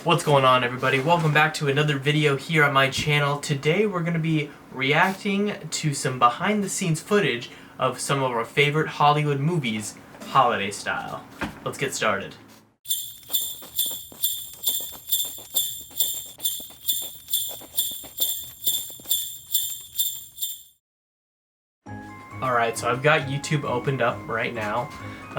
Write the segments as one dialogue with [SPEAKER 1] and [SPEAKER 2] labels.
[SPEAKER 1] What's going on, everybody? Welcome back to another video here on my channel. Today we're going to be reacting to some behind the scenes footage of some of our favorite Hollywood movies, holiday style. Let's get started. Alright, so I've got YouTube opened up right now.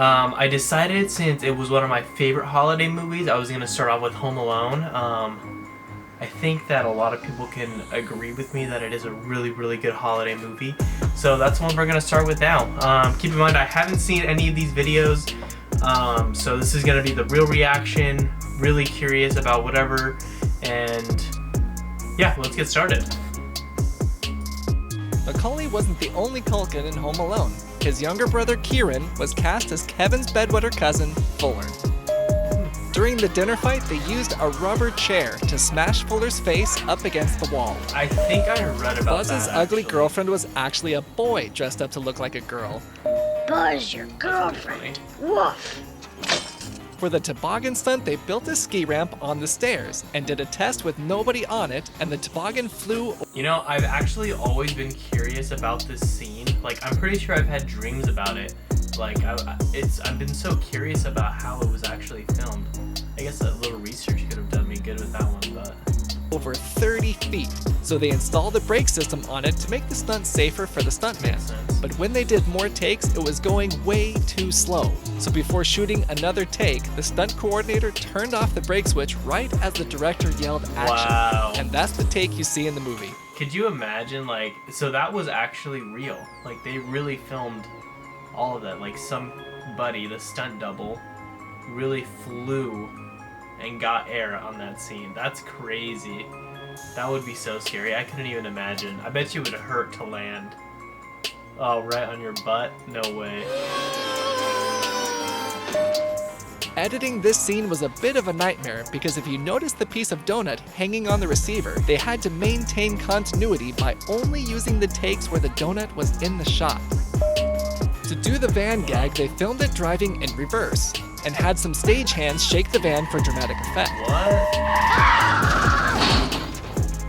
[SPEAKER 1] I decided, since it was one of my favorite holiday movies, I was going to start off with Home Alone. I think that a lot of people can agree with me that it is a really good holiday movie. So that's one we're going to start with now. Keep in mind, I haven't seen any of these videos, so this is going to be the real reaction, really curious about whatever, and yeah, let's get started.
[SPEAKER 2] Macaulay wasn't the only Culkin in Home Alone. His younger brother Kieran was cast as Kevin's bedwetter cousin, Fuller. During the dinner fight, they used a rubber chair to smash Fuller's face up against the wall.
[SPEAKER 1] I think I read about
[SPEAKER 2] Buzz's
[SPEAKER 1] that,
[SPEAKER 2] ugly
[SPEAKER 1] actually.
[SPEAKER 2] girlfriend was actually a boy dressed up to look like a girl.
[SPEAKER 3] Buzz, your girlfriend. Woof.
[SPEAKER 2] For the toboggan stunt, they built a ski ramp on the stairs and did a test with nobody on it, and the toboggan flew.
[SPEAKER 1] You know, I've actually always been curious about this scene. Like, I'm pretty sure I've had dreams about it. Like, I've been so curious about how it was actually filmed. I guess a little research could have done me good with that one, but...
[SPEAKER 2] over 30 feet, so they installed a brake system on it to make the stunt safer for the stuntman. But when they did more takes, it was going way too slow. So before shooting another take, the stunt coordinator turned off the brake switch right as the director yelled action.
[SPEAKER 1] Wow.
[SPEAKER 2] And that's the take you see in the movie.
[SPEAKER 1] Could you imagine, like, so that was actually real. Like, they really filmed all of that. Like, somebody, the stunt double, really flew and got air on that scene. That's crazy. That would be so scary. I couldn't even imagine. I bet you it would hurt to land. Oh, right on your butt? No way.
[SPEAKER 2] Editing this scene was a bit of a nightmare because if you notice the piece of donut hanging on the receiver, they had to maintain continuity by only using the takes where the donut was in the shot. To do the van gag, they filmed it driving in reverse and had some stagehands shake the van for dramatic effect.
[SPEAKER 1] What?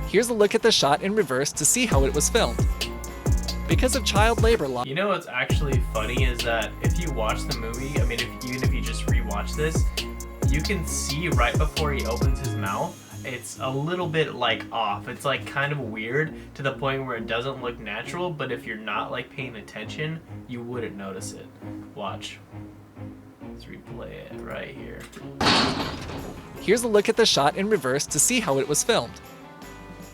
[SPEAKER 2] Here's a look at the shot in reverse to see how it was filmed. Because of child labor law.
[SPEAKER 1] You know what's actually funny is that if you watch the movie, I mean, even if you just rewatch this, you can see right before he opens his mouth, it's a little bit like off. It's like kind of weird to the point where it doesn't look natural, but if you're not like paying attention, you wouldn't notice it. Watch. Let's replay it right here.
[SPEAKER 2] Here's a look at the shot in reverse to see how it was filmed.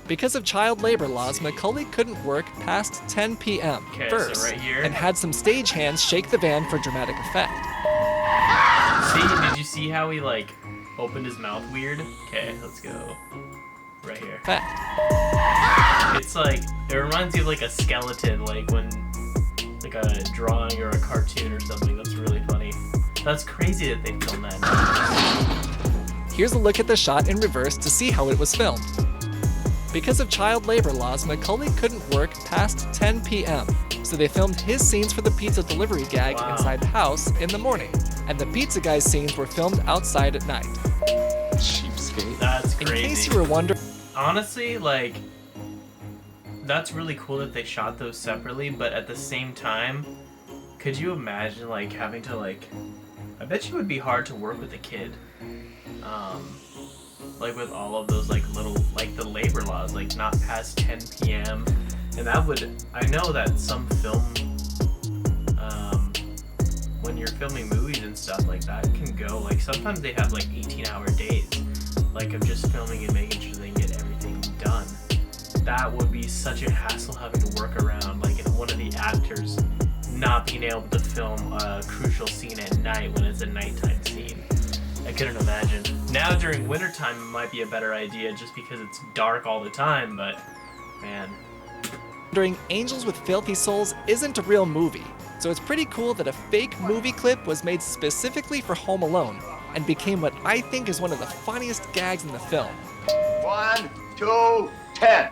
[SPEAKER 2] Because of child labor laws, Macaulay couldn't work past 10 p.m.
[SPEAKER 1] Okay,
[SPEAKER 2] first,
[SPEAKER 1] so right here.
[SPEAKER 2] and had some stagehands shake the van for dramatic effect.
[SPEAKER 1] See, did you see how he like opened his mouth weird? Okay, let's go right here. It's like, it reminds you of like a skeleton, like when, like a drawing or a cartoon or something. That's really funny. That's crazy that they filmed that.
[SPEAKER 2] Here's a look at the shot in reverse to see how it was filmed. Because of child labor laws, Macaulay couldn't work past 10 p.m., so they filmed his scenes for the pizza delivery gag inside the house in the morning, and the pizza guy's scenes were filmed outside at night.
[SPEAKER 4] Cheapskate.
[SPEAKER 1] That's crazy.
[SPEAKER 2] In case you were wondering...
[SPEAKER 1] Honestly, like, that's really cool that they shot those separately, but at the same time, could you imagine, like, having to, like, I bet you it would be hard to work with a kid. Like with all of those like little, like the labor laws, like not past 10 p.m. And that would, I know that some film, when you're filming movies and stuff like that, can go, like sometimes they have like 18-hour days, like of just filming and making sure they can get everything done. That would be such a hassle having to work around, like if one of the actors not being able to film a crucial scene at night when it's a nighttime scene. I couldn't imagine. Now during wintertime it might be a better idea just because it's dark all the time, but man.
[SPEAKER 2] Angels with Filthy Souls isn't a real movie, so it's pretty cool that a fake movie clip was made specifically for Home Alone and became what I think is one of the funniest gags in the film.
[SPEAKER 4] 1, 2, 10.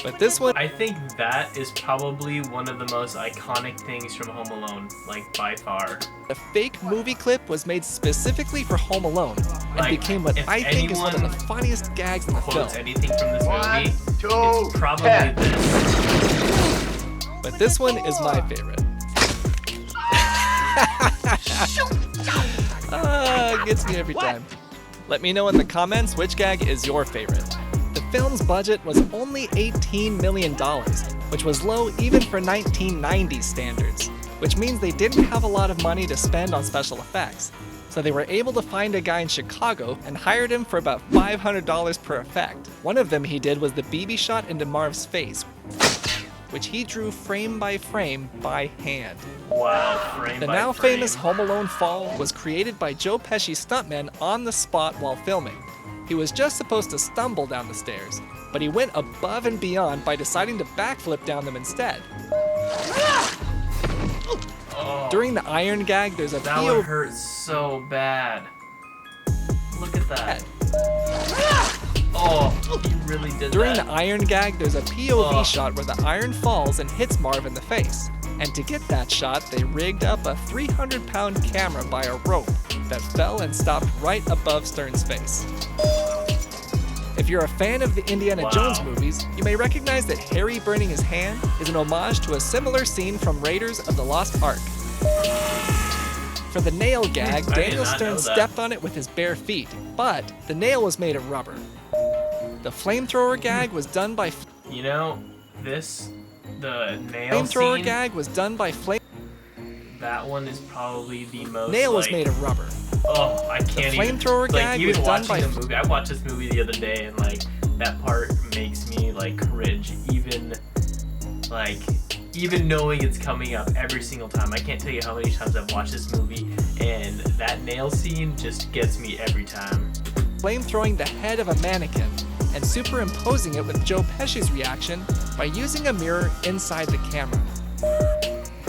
[SPEAKER 2] But this one,
[SPEAKER 1] I think that is probably one of the most iconic things from Home Alone, like by far.
[SPEAKER 2] a fake movie clip was made specifically for Home Alone and
[SPEAKER 1] Like,
[SPEAKER 2] became what
[SPEAKER 1] if
[SPEAKER 2] I think is one of the
[SPEAKER 1] anyone
[SPEAKER 2] funniest gags in the film.
[SPEAKER 1] Quotes anything from this
[SPEAKER 5] One,
[SPEAKER 1] movie,
[SPEAKER 5] two,
[SPEAKER 1] it's probably
[SPEAKER 5] ten.
[SPEAKER 1] this.
[SPEAKER 2] But this one is my favorite. Gets me every time. Let me know in the comments which gag is your favorite. The film's budget was only $18 million, which was low even for 1990s standards, which means they didn't have a lot of money to spend on special effects. So they were able to find a guy in Chicago and hired him for about $500 per effect. One of them he did was the BB shot into Marv's face, which he drew frame by hand.
[SPEAKER 1] Wow, frame
[SPEAKER 2] The
[SPEAKER 1] by
[SPEAKER 2] now
[SPEAKER 1] frame.
[SPEAKER 2] famous Home Alone fall was created by Joe Pesci's stuntman on the spot while filming. He was just supposed to stumble down the stairs, but he went above and beyond by deciding to backflip down them instead.
[SPEAKER 1] Oh,
[SPEAKER 2] During the iron gag, there's a
[SPEAKER 1] that would
[SPEAKER 2] POV
[SPEAKER 1] hurt so bad. Look at that. Oh, he really did
[SPEAKER 2] During
[SPEAKER 1] that.
[SPEAKER 2] the iron gag, there's a POV
[SPEAKER 1] Oh.
[SPEAKER 2] shot where the iron falls and hits Marv in the face. And to get that shot, they rigged up a 300-pound camera by a rope that fell and stopped right above Stern's face. If you're a fan of the Indiana
[SPEAKER 1] Wow.
[SPEAKER 2] Jones movies, you may recognize that Harry burning his hand is an homage to a similar scene from Raiders of the Lost Ark. For the nail gag,
[SPEAKER 1] I did
[SPEAKER 2] Daniel
[SPEAKER 1] not
[SPEAKER 2] Stern
[SPEAKER 1] know that.
[SPEAKER 2] stepped on it with his bare feet, but the nail was made of rubber. The flamethrower gag was done by
[SPEAKER 1] You know, the nail scene,
[SPEAKER 2] gag was done by flame.
[SPEAKER 1] that one is probably the most,
[SPEAKER 2] Nail was
[SPEAKER 1] like,
[SPEAKER 2] made of rubber.
[SPEAKER 1] oh, I can't even.
[SPEAKER 2] flamethrower
[SPEAKER 1] Like,
[SPEAKER 2] gag
[SPEAKER 1] even
[SPEAKER 2] was done
[SPEAKER 1] watching
[SPEAKER 2] by-
[SPEAKER 1] the movie, I watched this movie the other day, and, like, that part makes me, like, cringe, even knowing it's coming up every single time. I can't tell you how many times I've watched this movie, and that nail scene just gets me every time.
[SPEAKER 2] Flamethrowing the head of a mannequin and superimposing it with Joe Pesci's reaction by using a mirror inside the camera.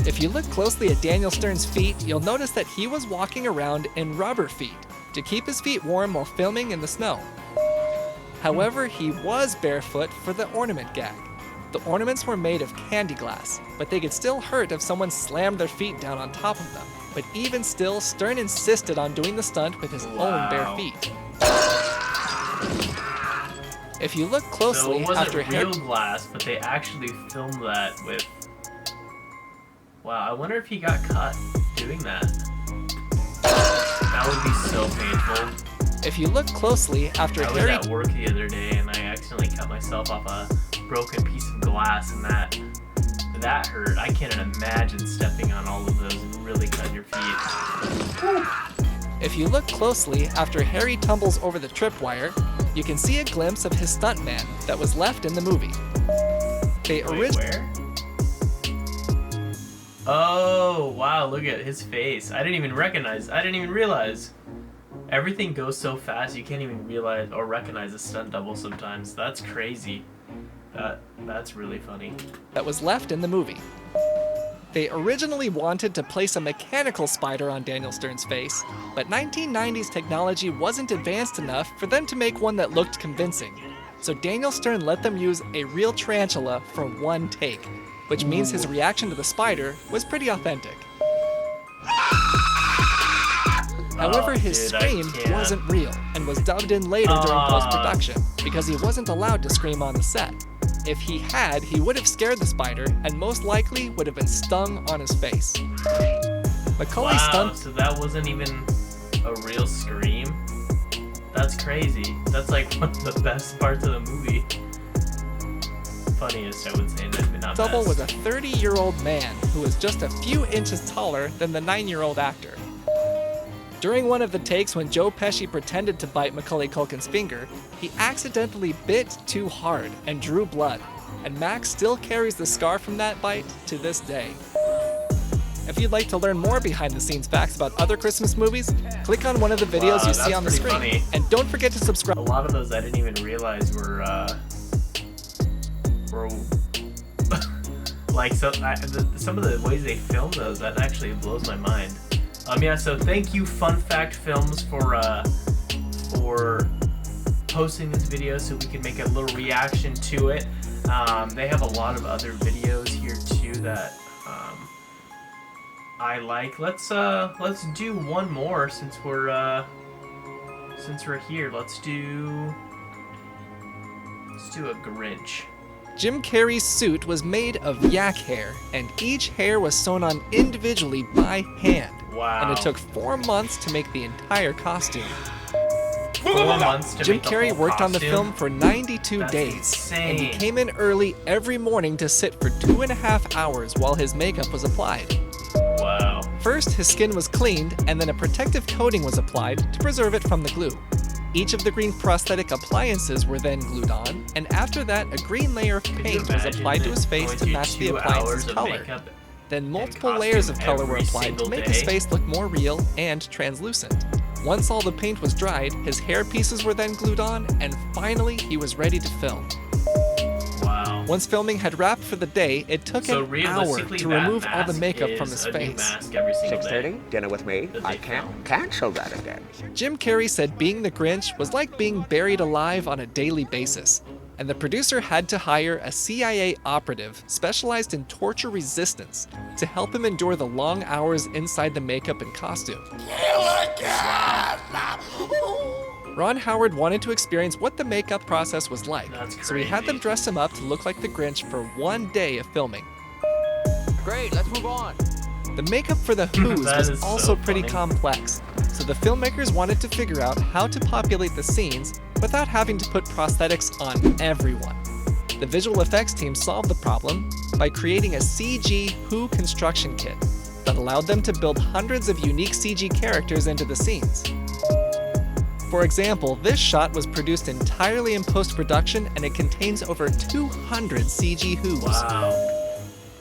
[SPEAKER 2] If you look closely at Daniel Stern's feet, you'll notice that he was walking around in rubber feet to keep his feet warm while filming in the snow. However, he was barefoot for the ornament gag. The ornaments were made of candy glass, but they could still hurt if someone slammed their feet down on top of them. But even still, Stern insisted on doing the stunt with his own bare
[SPEAKER 1] Wow.
[SPEAKER 2] feet. If you look
[SPEAKER 1] So
[SPEAKER 2] closely
[SPEAKER 1] it wasn't
[SPEAKER 2] after
[SPEAKER 1] real glass, but they actually filmed that with... Wow, I wonder if he got caught doing that. That would be so painful.
[SPEAKER 2] If you look closely after
[SPEAKER 1] I was
[SPEAKER 2] Harry
[SPEAKER 1] at work the other day and I accidentally cut myself off a broken piece of glass, and that hurt. I can't imagine stepping on all of those and really cutting your feet.
[SPEAKER 2] If you look closely after Harry tumbles over the tripwire, you can see a glimpse of his stuntman that was left in the movie. They
[SPEAKER 1] Wait, where? Oh, wow, look at his face. I didn't even realize. Everything goes so fast you can't even realize or recognize a stunt double sometimes. That's crazy. That's really funny.
[SPEAKER 2] that was left in the movie. They originally wanted to place a mechanical spider on Daniel Stern's face, but 1990s technology wasn't advanced enough for them to make one that looked convincing. So Daniel Stern let them use a real tarantula for one take, which means his reaction to the spider was pretty authentic. However, his
[SPEAKER 1] dude, I
[SPEAKER 2] scream
[SPEAKER 1] can't.
[SPEAKER 2] wasn't real and was dubbed in later during post-production because he wasn't allowed to scream on the set. If he had, he would have scared the spider and most likely would have been stung on his face. Macaulay
[SPEAKER 1] Wow, so that wasn't even a real scream? That's crazy. That's like one of the best parts of the movie. Funniest, I would say, not
[SPEAKER 2] Double
[SPEAKER 1] best.
[SPEAKER 2] was a 30-year-old man who was just a few inches taller than the 9-year-old actor. During one of the takes when Joe Pesci pretended to bite Macaulay Culkin's finger, he accidentally bit too hard and drew blood, and Max still carries the scar from that bite to this day. If you'd like to learn more behind-the-scenes facts about other Christmas movies, click on one of the videos
[SPEAKER 1] Wow,
[SPEAKER 2] you see
[SPEAKER 1] that's
[SPEAKER 2] on the
[SPEAKER 1] pretty
[SPEAKER 2] screen.
[SPEAKER 1] funny.
[SPEAKER 2] And don't forget to
[SPEAKER 1] A
[SPEAKER 2] subscribe.
[SPEAKER 1] lot of those I didn't even realize were like some of the ways they filmed those, that actually blows my mind. Yeah, so thank you Fun Fact Films for posting this video so we can make a little reaction to it. They have a lot of other videos here too that I like. Let's do one more since we're here. Let's do a Grinch.
[SPEAKER 2] Jim Carrey's suit was made of yak hair, and each hair was sewn on individually by hand.
[SPEAKER 1] Wow.
[SPEAKER 2] And it took 4 months to make the entire costume.
[SPEAKER 1] 4 months to
[SPEAKER 2] Jim
[SPEAKER 1] make the
[SPEAKER 2] Carrey
[SPEAKER 1] whole
[SPEAKER 2] worked on the
[SPEAKER 1] costume?
[SPEAKER 2] film for 92
[SPEAKER 1] That's
[SPEAKER 2] days.
[SPEAKER 1] insane.
[SPEAKER 2] And he came in early every morning to sit for 2.5 hours while his makeup was applied.
[SPEAKER 1] Wow.
[SPEAKER 2] First, his skin was cleaned, and then a protective coating was applied to preserve it from the glue. Each of the green prosthetic appliances were then glued on, and after that, a green layer of
[SPEAKER 1] Could you
[SPEAKER 2] paint was
[SPEAKER 1] imagine
[SPEAKER 2] applied to his face
[SPEAKER 1] going
[SPEAKER 2] to
[SPEAKER 1] through
[SPEAKER 2] match the
[SPEAKER 1] 2
[SPEAKER 2] appliance's
[SPEAKER 1] hours of
[SPEAKER 2] color.
[SPEAKER 1] makeup
[SPEAKER 2] Then multiple
[SPEAKER 1] costume
[SPEAKER 2] layers of color were
[SPEAKER 1] every
[SPEAKER 2] applied to
[SPEAKER 1] single
[SPEAKER 2] make
[SPEAKER 1] day?
[SPEAKER 2] his face look more real and translucent. Once all the paint was dried, his hair pieces were then glued on, and finally he was ready to film.
[SPEAKER 1] Wow.
[SPEAKER 2] Once filming had wrapped for the day, it took
[SPEAKER 1] So
[SPEAKER 2] an hour
[SPEAKER 1] realistically,
[SPEAKER 2] to
[SPEAKER 1] that
[SPEAKER 2] remove all the
[SPEAKER 1] mask
[SPEAKER 2] makeup
[SPEAKER 1] is
[SPEAKER 2] from his
[SPEAKER 1] a new
[SPEAKER 2] face.
[SPEAKER 1] mask every single day.
[SPEAKER 5] 6:30, dinner with me.
[SPEAKER 1] That
[SPEAKER 5] I
[SPEAKER 1] they
[SPEAKER 5] can't
[SPEAKER 1] film.
[SPEAKER 5] cancel that again.
[SPEAKER 2] Jim Carrey said being the Grinch was like being buried alive on a daily basis, and the producer had to hire a CIA operative specialized in torture resistance to help him endure the long hours inside the makeup and costume. Ron Howard wanted to experience what the makeup process was like,
[SPEAKER 1] That's
[SPEAKER 2] so he had them
[SPEAKER 1] crazy.
[SPEAKER 2] dress him up to look like the Grinch for 1 day of filming.
[SPEAKER 4] Great, let's move on.
[SPEAKER 2] The makeup for the Who's
[SPEAKER 1] That
[SPEAKER 2] was
[SPEAKER 1] is so
[SPEAKER 2] also pretty
[SPEAKER 1] funny.
[SPEAKER 2] complex, so the filmmakers wanted to figure out how to populate the scenes without having to put prosthetics on everyone. The visual effects team solved the problem by creating a CG Who construction kit that allowed them to build hundreds of unique CG characters into the scenes. For example, this shot was produced entirely in post-production, and it contains over 200 CG Who's.
[SPEAKER 1] Wow.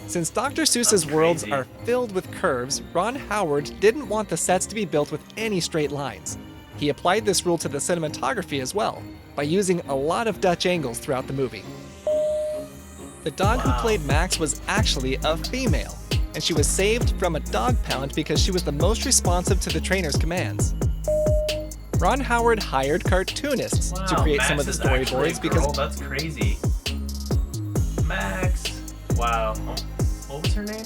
[SPEAKER 2] Since Dr. Seuss's
[SPEAKER 1] That's
[SPEAKER 2] worlds
[SPEAKER 1] crazy.
[SPEAKER 2] are filled with curves, Ron Howard didn't want the sets to be built with any straight lines. He applied this rule to the cinematography as well, by using a lot of Dutch angles throughout the movie. The dog who
[SPEAKER 1] Wow.
[SPEAKER 2] played Max was actually a female, and she was saved from a dog pound because she was the most responsive to the trainer's commands. Ron Howard hired cartoonists to
[SPEAKER 1] Wow,
[SPEAKER 2] create
[SPEAKER 1] Max
[SPEAKER 2] some of the
[SPEAKER 1] is actually a
[SPEAKER 2] storyboards because
[SPEAKER 1] girl? That's crazy. Max. Wow. Oh, what was her name?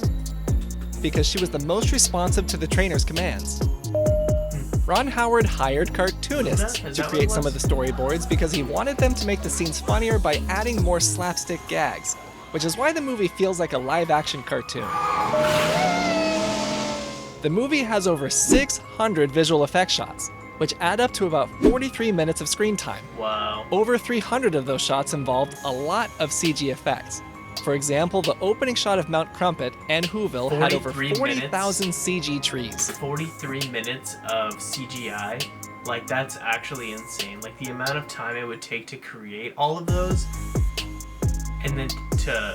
[SPEAKER 2] she was the most responsive to the trainer's commands. Ron Howard hired cartoonists
[SPEAKER 1] Is
[SPEAKER 2] to
[SPEAKER 1] that
[SPEAKER 2] create
[SPEAKER 1] what it
[SPEAKER 2] some of
[SPEAKER 1] was?
[SPEAKER 2] the storyboards because he wanted them to make the scenes funnier by adding more slapstick gags, which is why the movie feels like a live-action cartoon. The movie has over 600 visual effects shots, which add up to about 43 minutes of screen time.
[SPEAKER 1] Wow.
[SPEAKER 2] Over 300 of those shots involved a lot of CG effects. For example, the opening shot of Mount Crumpet and Whoville had over
[SPEAKER 1] 43
[SPEAKER 2] 40,000 CG trees.
[SPEAKER 1] 43 minutes of CGI. Like, that's actually insane. Like, the amount of time it would take to create all of those, and then to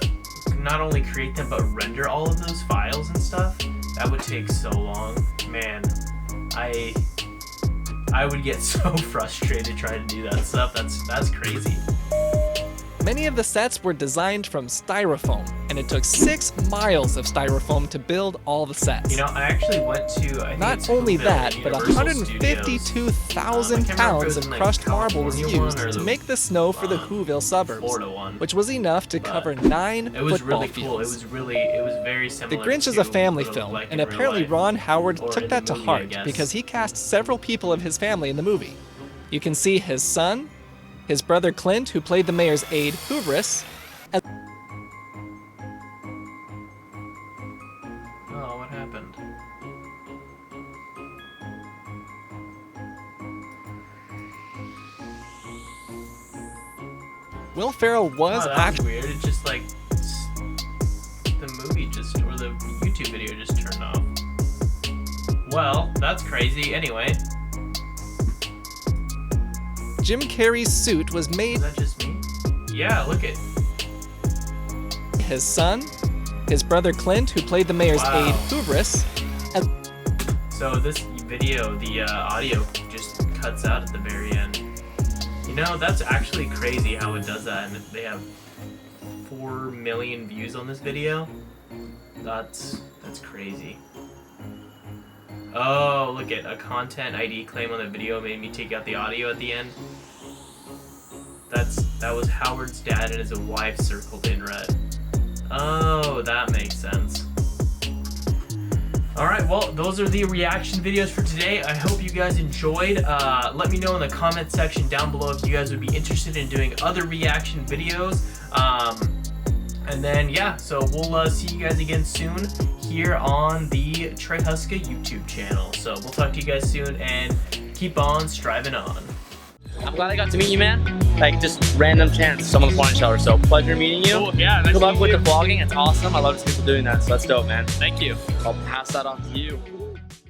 [SPEAKER 1] not only create them, but render all of those files and stuff, that would take so long. Man, I would get so frustrated trying to do that stuff. That's crazy.
[SPEAKER 2] Many of the sets were designed from styrofoam, and it took 6 miles of styrofoam to build all the sets.
[SPEAKER 1] You know, I actually went to, I think
[SPEAKER 2] Not
[SPEAKER 1] it's
[SPEAKER 2] only
[SPEAKER 1] Whoville
[SPEAKER 2] that,
[SPEAKER 1] in
[SPEAKER 2] but
[SPEAKER 1] Universal Studios.
[SPEAKER 2] 152,000
[SPEAKER 1] I can't remember if it
[SPEAKER 2] pounds
[SPEAKER 1] was
[SPEAKER 2] of
[SPEAKER 1] in, like,
[SPEAKER 2] crushed marble was
[SPEAKER 1] California one
[SPEAKER 2] used
[SPEAKER 1] or
[SPEAKER 2] to
[SPEAKER 1] the,
[SPEAKER 2] make the snow for the Whoville suburbs,
[SPEAKER 1] Florida one.
[SPEAKER 2] which was enough to
[SPEAKER 1] But
[SPEAKER 2] cover 9
[SPEAKER 1] It was
[SPEAKER 2] football
[SPEAKER 1] really cool.
[SPEAKER 2] fields.
[SPEAKER 1] It was very
[SPEAKER 2] The
[SPEAKER 1] similar.
[SPEAKER 2] Grinch is
[SPEAKER 1] to
[SPEAKER 2] a family
[SPEAKER 1] what it
[SPEAKER 2] film,
[SPEAKER 1] looked like
[SPEAKER 2] and
[SPEAKER 1] in real
[SPEAKER 2] apparently
[SPEAKER 1] life.
[SPEAKER 2] Ron Howard
[SPEAKER 1] Or
[SPEAKER 2] took
[SPEAKER 1] in
[SPEAKER 2] that
[SPEAKER 1] the
[SPEAKER 2] to
[SPEAKER 1] movie, I
[SPEAKER 2] heart
[SPEAKER 1] guess.
[SPEAKER 2] because he cast several people of his family in the movie. You can see his son, his brother Clint, who played the mayor's aide, Hubris.
[SPEAKER 1] Oh, what happened?
[SPEAKER 2] Will Ferrell was
[SPEAKER 1] Oh, that's weird. It just like the movie just or the YouTube video just turned off. Well, that's crazy. Anyway,
[SPEAKER 2] Jim Carrey's suit was made
[SPEAKER 1] is that just me? Yeah, look it.
[SPEAKER 2] his son, his brother Clint, who played the mayor's
[SPEAKER 1] Wow.
[SPEAKER 2] aide, Hubris.
[SPEAKER 1] So this video, the audio just cuts out at the very end. You know, that's actually crazy how it does that, and they have 4 million views on this video. That's crazy. Oh, look at a content ID claim on the video made me take out the audio at the end. That was Howard's dad and his wife circled in red. Oh, that makes sense. Alright, well, those are the reaction videos for today. I hope you guys enjoyed. Let me know in the comment section down below if you guys would be interested in doing other reaction videos. And then, yeah, so we'll see you guys again soon here on the Treyhuska YouTube channel. So we'll talk to you guys soon, and keep on striving on.
[SPEAKER 5] I'm glad I got to meet you, man. Like, just random chance, someone's wanting each other. So, pleasure meeting you.
[SPEAKER 6] Cool. Yeah, nice
[SPEAKER 5] Good luck
[SPEAKER 6] to
[SPEAKER 5] with
[SPEAKER 6] meet
[SPEAKER 5] the vlogging. It's awesome. I love to see people doing that. So that's dope, man.
[SPEAKER 6] Thank you.
[SPEAKER 5] I'll pass that on to you.